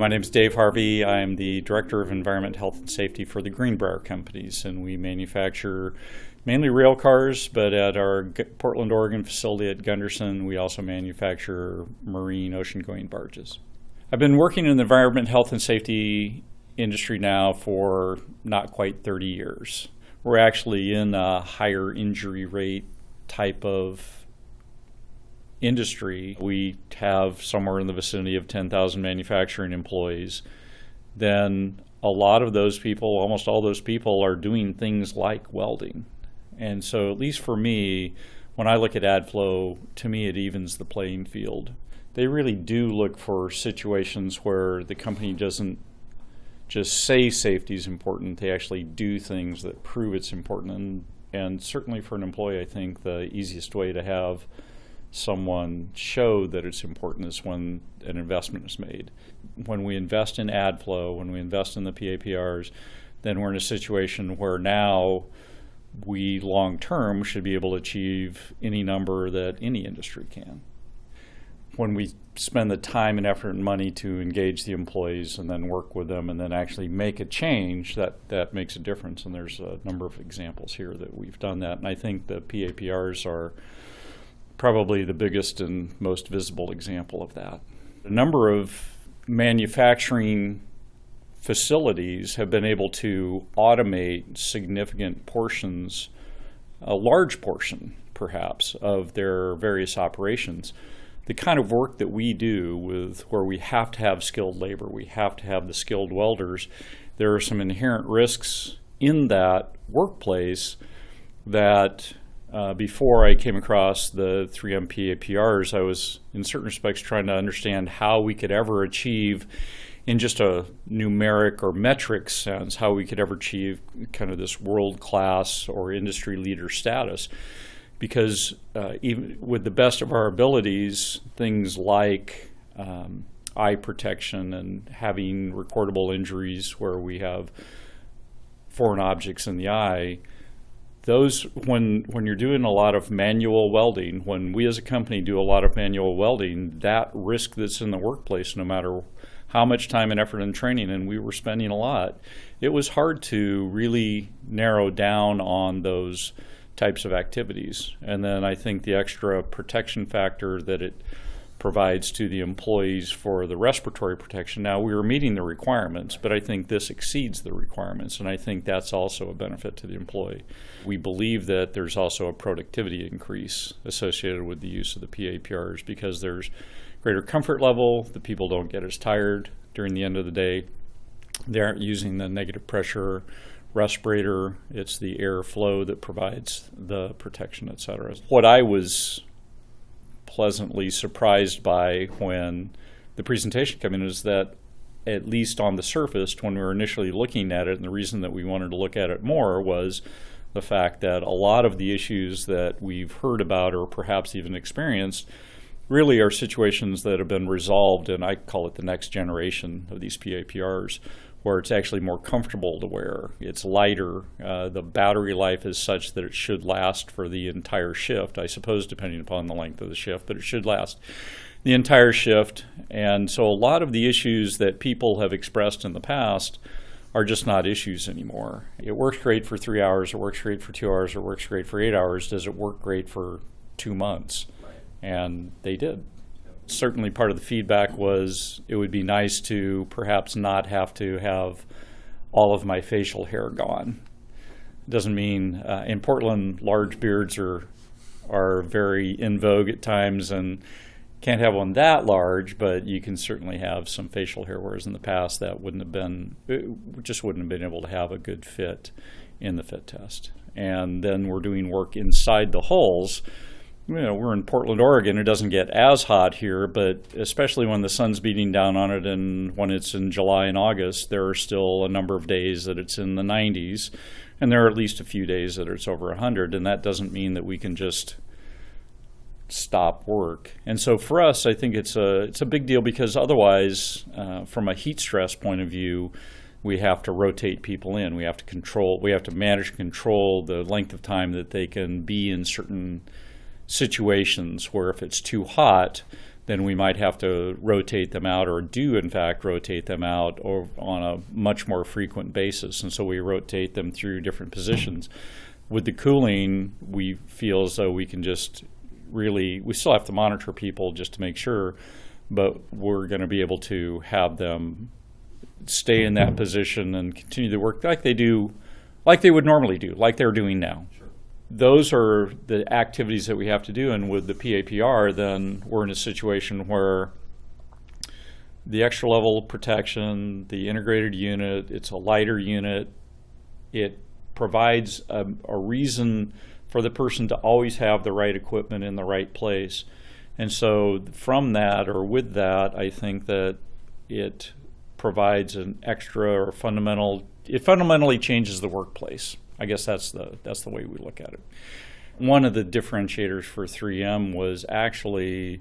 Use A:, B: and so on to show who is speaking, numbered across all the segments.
A: My name is Dave Harvey. I'm the Director of Environment, Health, and Safety for the Greenbrier companies, and we manufacture mainly rail cars, but at our Portland, Oregon facility at Gunderson, we also manufacture marine ocean-going barges. I've been working in the environment, health, and safety industry now for not quite 30 years. We're actually in a higher injury rate type of industry. We have somewhere in the vicinity of 10,000 manufacturing employees. Then a lot of those people, almost all those people, are doing things like welding. And so at least for me, when I look at AdFlow, to me it evens the playing field. They really do look for situations where the company doesn't just say safety is important, they actually do things that prove it's important. And certainly for an employee, I think the easiest way to have someone show that it's important is when an investment is made. When we invest in AdFlow, when we invest in the PAPRs, then we're in a situation where now we long-term should be able to achieve any number that any industry can. When we spend the time and effort and money to engage the employees and then work with them and then actually make a change, that makes a difference. And there's a number of examples here that we've done that. And I think the PAPRs are probably the biggest and most visible example of that. A number of manufacturing facilities have been able to automate significant portions, a large portion perhaps, of their various operations. The kind of work that we do where we have to have skilled labor, we have to have the skilled welders, there are some inherent risks in that workplace that before I came across the 3M PAPRs, I was in certain respects trying to understand how we could ever achieve, in just a numeric or metric sense, how we could ever achieve kind of this world-class or industry leader status. Because even with the best of our abilities, things like eye protection and having recordable injuries where we have foreign objects in the eye, those, when you're doing a lot of manual welding, when we as a company do a lot of manual welding, that risk that's in the workplace, no matter how much time and effort and training, and we were spending a lot, it was hard to really narrow down on those types of activities. And then I think the extra protection factor that it provides to the employees for the respiratory protection. Now, we were meeting the requirements, but I think this exceeds the requirements, and I think that's also a benefit to the employee. We believe that there's also a productivity increase associated with the use of the PAPRs because there's greater comfort level, the people don't get as tired during the end of the day, they aren't using the negative pressure respirator, it's the air flow that provides the protection, et cetera. What I was pleasantly surprised by when the presentation came in is that, at least on the surface, when we were initially looking at it, and the reason that we wanted to look at it more was the fact that a lot of the issues that we've heard about or perhaps even experienced really are situations that have been resolved, and I call it the next generation of these PAPRs, where it's actually more comfortable to wear. It's lighter. The battery life is such that it should last for the entire shift, I suppose, depending upon the length of the shift, but it should last the entire shift. And so a lot of the issues that people have expressed in the past are just not issues anymore. It works great for 3 hours, it works great for 2 hours, it works great for 8 hours. Does it work great for 2 months? And they did. Certainly part of the feedback was it would be nice to perhaps not have to have all of my facial hair gone. It doesn't mean, in Portland, large beards are very in vogue at times and can't have one that large, but you can certainly have some facial hair, whereas in the past that just wouldn't have been able to have a good fit in the fit test. And then we're doing work inside the hulls. You know, we're in Portland, Oregon. It doesn't get as hot here, but especially when the sun's beating down on it and when it's in July and August, there are still a number of days that it's in the 90s, and there are at least a few days that it's over 100, and that doesn't mean that we can just stop work. And so for us, I think it's a big deal because otherwise, from a heat stress point of view, we have to rotate people in. We have to manage and control the length of time that they can be in certain situations where if it's too hot, then we might have to rotate them out, or do in fact rotate them out, or on a much more frequent basis. And so we rotate them through different positions. With the cooling, we feel as though we can just we still have to monitor people just to make sure, but we're going to be able to have them stay in that position and continue to work like they would normally do, like they're doing now. Sure. Those are the activities that we have to do, and with the PAPR, then we're in a situation where the extra level of protection, the integrated unit, it's a lighter unit, it provides a reason for the person to always have the right equipment in the right place. And so from that, or with that, I think that it provides an extra or it fundamentally changes the workplace. I guess that's the way we look at it. One of the differentiators for 3M was actually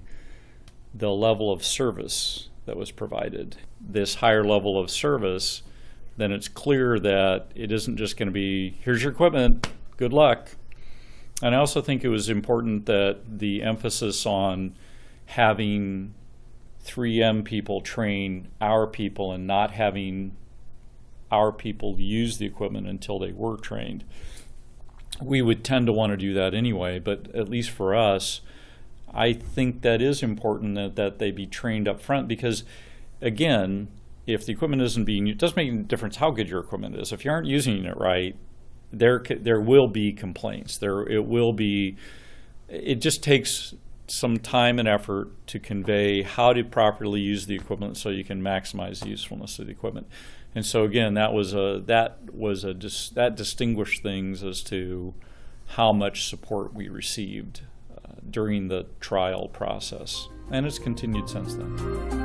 A: the level of service that was provided. This higher level of service, then it's clear that it isn't just going to be, here's your equipment, good luck. And I also think it was important that the emphasis on having 3M people train our people and not having our people use the equipment until they were trained. We would tend to want to do that anyway, but at least for us, I think that is important that they be trained up front, because again, if the equipment isn't being used, it doesn't make any difference how good your equipment is. If you aren't using it right, there will be complaints. It just takes some time and effort to convey how to properly use the equipment so you can maximize the usefulness of the equipment. And so again, that distinguished things as to how much support we received during the trial process, and it's continued since then.